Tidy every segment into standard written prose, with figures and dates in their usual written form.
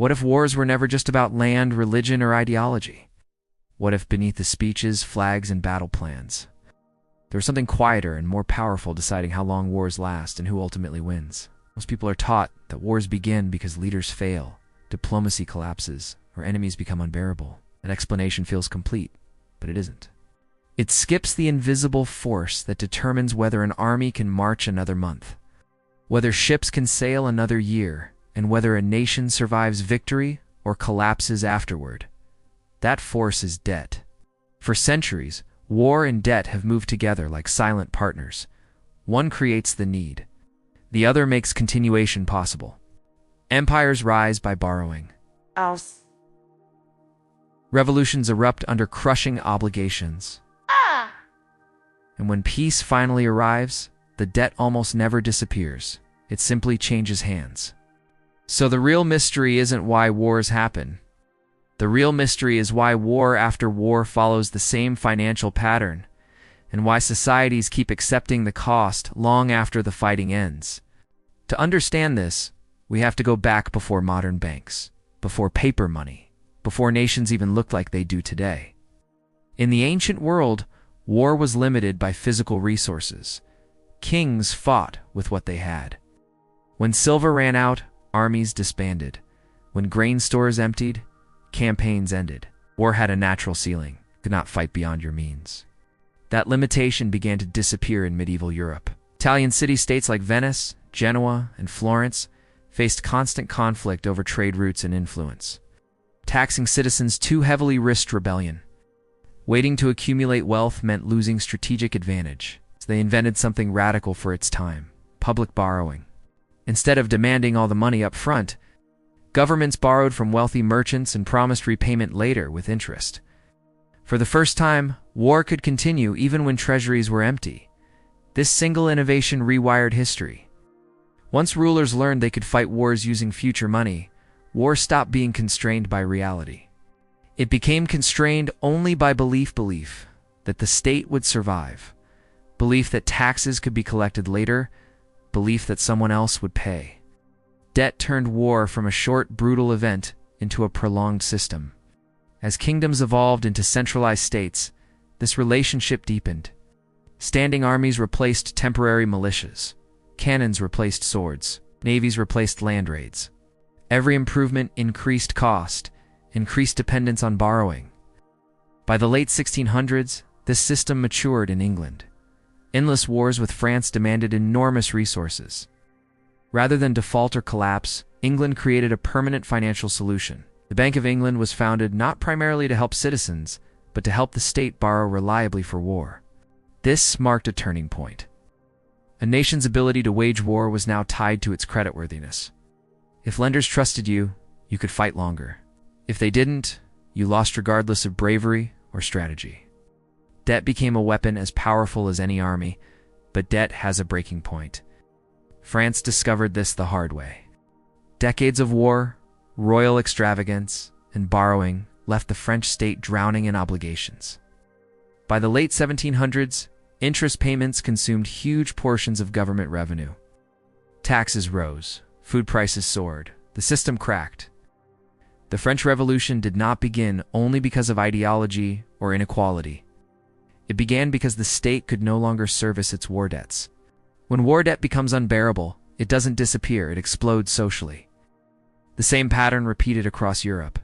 What if wars were never just about land, religion, or ideology? What if beneath the speeches, flags, and battle plans, there was something quieter and more powerful deciding how long wars last and who ultimately wins? Most people are taught that wars begin because leaders fail, diplomacy collapses, or enemies become unbearable. That explanation feels complete, but it isn't. It skips the invisible force that determines whether an army can march another month, whether ships can sail another year, and whether a nation survives victory or collapses afterward. That force is debt. For centuries, war and debt have moved together like silent partners. One creates the need. The other makes continuation possible. Empires rise by borrowing. Revolutions erupt under crushing obligations. And when peace finally arrives, the debt almost never disappears. It simply changes hands. So the real mystery isn't why wars happen. The real mystery is why war after war follows the same financial pattern, and why societies keep accepting the cost long after the fighting ends. To understand this, we have to go back before modern banks, before paper money, before nations even looked like they do today. In the ancient world, war was limited by physical resources. Kings fought with what they had. When silver ran out, armies disbanded. When grain stores emptied, campaigns ended. War had a natural ceiling, could not fight beyond your means. That limitation began to disappear in medieval Europe. Italian city-states like Venice, Genoa, and Florence faced constant conflict over trade routes and influence. Taxing citizens too heavily risked rebellion. Waiting to accumulate wealth meant losing strategic advantage. So they invented something radical for its time: public borrowing. Instead of demanding all the money up front, governments borrowed from wealthy merchants and promised repayment later with interest. For the first time, war could continue even when treasuries were empty. This single innovation rewired history. Once rulers learned they could fight wars using future money, war stopped being constrained by reality. It became constrained only by belief that the state would survive, belief that taxes could be collected later, belief that someone else would pay. Debt turned war from a short, brutal event into a prolonged system. As kingdoms evolved into centralized states, this relationship deepened. Standing armies replaced temporary militias. Cannons replaced swords. Navies replaced land raids. Every improvement increased cost, increased dependence on borrowing. By the late 1600s, this system matured in England. Endless wars with France demanded enormous resources. Rather than default or collapse, England created a permanent financial solution. The Bank of England was founded not primarily to help citizens, but to help the state borrow reliably for war. This marked a turning point. A nation's ability to wage war was now tied to its creditworthiness. If lenders trusted you, you could fight longer. If they didn't, you lost regardless of bravery or strategy. Debt became a weapon as powerful as any army, but debt has a breaking point. France discovered this the hard way. Decades of war, royal extravagance, and borrowing left the French state drowning in obligations. By the late 1700s, interest payments consumed huge portions of government revenue. Taxes rose, food prices soared, the system cracked. The French Revolution did not begin only because of ideology or inequality. It began because the state could no longer service its war debts. When war debt becomes unbearable, it doesn't disappear, it explodes socially. The same pattern repeated across Europe.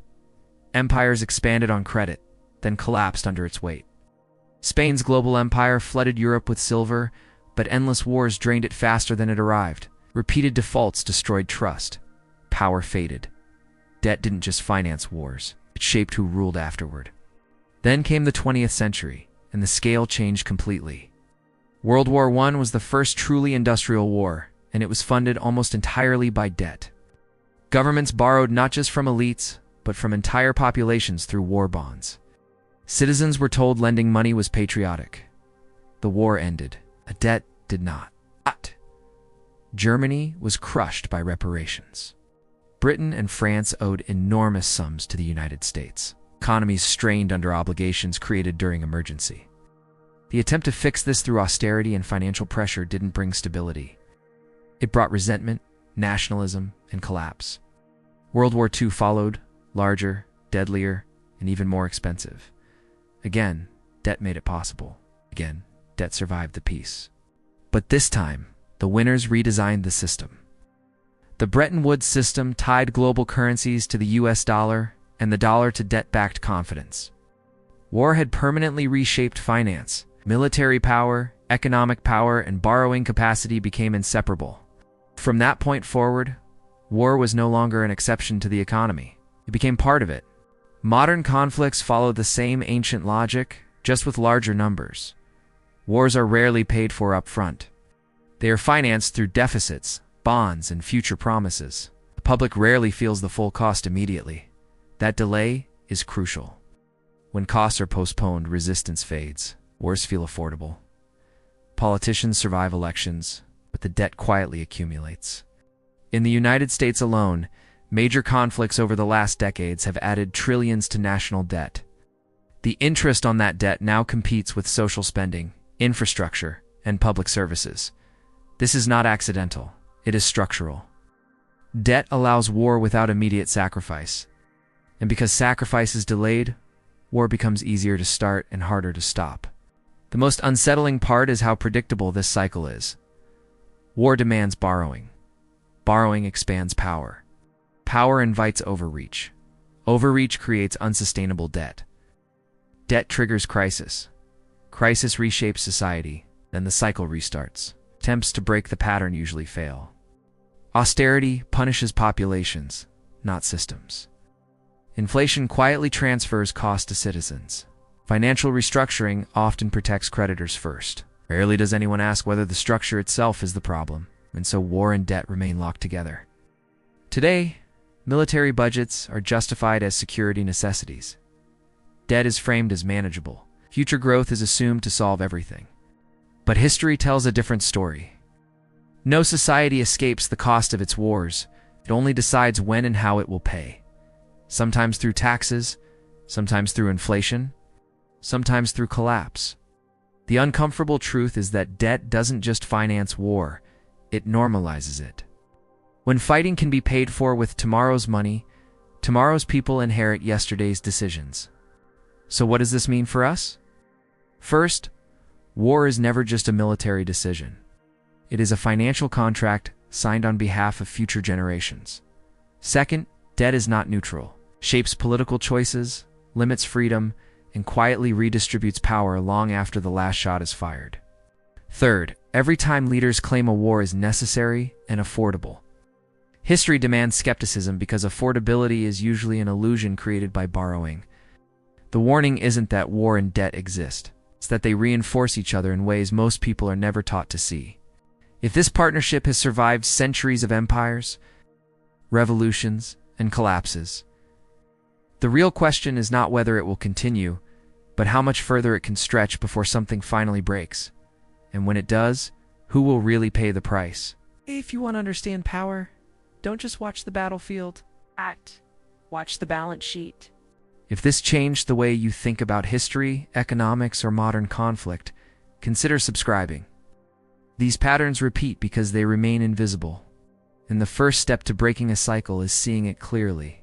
Empires expanded on credit, then collapsed under its weight. Spain's global empire flooded Europe with silver, but endless wars drained it faster than it arrived. Repeated defaults destroyed trust. Power faded. Debt didn't just finance wars, it shaped who ruled afterward. Then came the 20th century, and the scale changed completely. World War I was the first truly industrial war, and it was funded almost entirely by debt. Governments borrowed not just from elites, but from entire populations through war bonds. Citizens were told lending money was patriotic. The war ended. A debt did not. Germany was crushed by reparations. Britain and France owed enormous sums to the United States. Economies strained under obligations created during emergency. The attempt to fix this through austerity and financial pressure didn't bring stability. It brought resentment, nationalism, and collapse. World War II followed, larger, deadlier, and even more expensive. Again, debt made it possible. Again, debt survived the peace. But this time, the winners redesigned the system. The Bretton Woods system tied global currencies to the US dollar and the dollar to debt-backed confidence. War had permanently reshaped finance. Military power, economic power, and borrowing capacity became inseparable. From that point forward, war was no longer an exception to the economy. It became part of it. Modern conflicts follow the same ancient logic, just with larger numbers. Wars are rarely paid for up front. They are financed through deficits, bonds, and future promises. The public rarely feels the full cost immediately. That delay is crucial. When costs are postponed, resistance fades. Wars feel affordable. Politicians survive elections, but the debt quietly accumulates. In the United States alone, major conflicts over the last decades have added trillions to national debt. The interest on that debt now competes with social spending, infrastructure, and public services. This is not accidental. It is structural. Debt allows war without immediate sacrifice. And because sacrifice is delayed, war becomes easier to start and harder to stop. The most unsettling part is how predictable this cycle is. War demands borrowing. Borrowing expands power. Power invites overreach. Overreach creates unsustainable debt. Debt triggers crisis. Crisis reshapes society, then the cycle restarts. Attempts to break the pattern usually fail. Austerity punishes populations, not systems. Inflation quietly transfers cost to citizens. Financial restructuring often protects creditors first. Rarely does anyone ask whether the structure itself is the problem, and so war and debt remain locked together. Today, military budgets are justified as security necessities. Debt is framed as manageable. Future growth is assumed to solve everything. But history tells a different story. No society escapes the cost of its wars. It only decides when and how it will pay. Sometimes through taxes, sometimes through inflation, sometimes through collapse. The uncomfortable truth is that debt doesn't just finance war, it normalizes it. When fighting can be paid for with tomorrow's money, tomorrow's people inherit yesterday's decisions. So what does this mean for us? First, war is never just a military decision. It is a financial contract signed on behalf of future generations. Second, debt is not neutral. Shapes political choices, limits freedom, and quietly redistributes power long after the last shot is fired. Third, every time leaders claim a war is necessary and affordable. History demands skepticism because affordability is usually an illusion created by borrowing. The warning isn't that war and debt exist. It's that they reinforce each other in ways most people are never taught to see. If this partnership has survived centuries of empires, revolutions, and collapses, the real question is not whether it will continue, but how much further it can stretch before something finally breaks. And when it does, who will really pay the price? If you want to understand power, don't just watch the battlefield. Watch the balance sheet. If this changed the way you think about history, economics, or modern conflict, consider subscribing. These patterns repeat because they remain invisible. And the first step to breaking a cycle is seeing it clearly.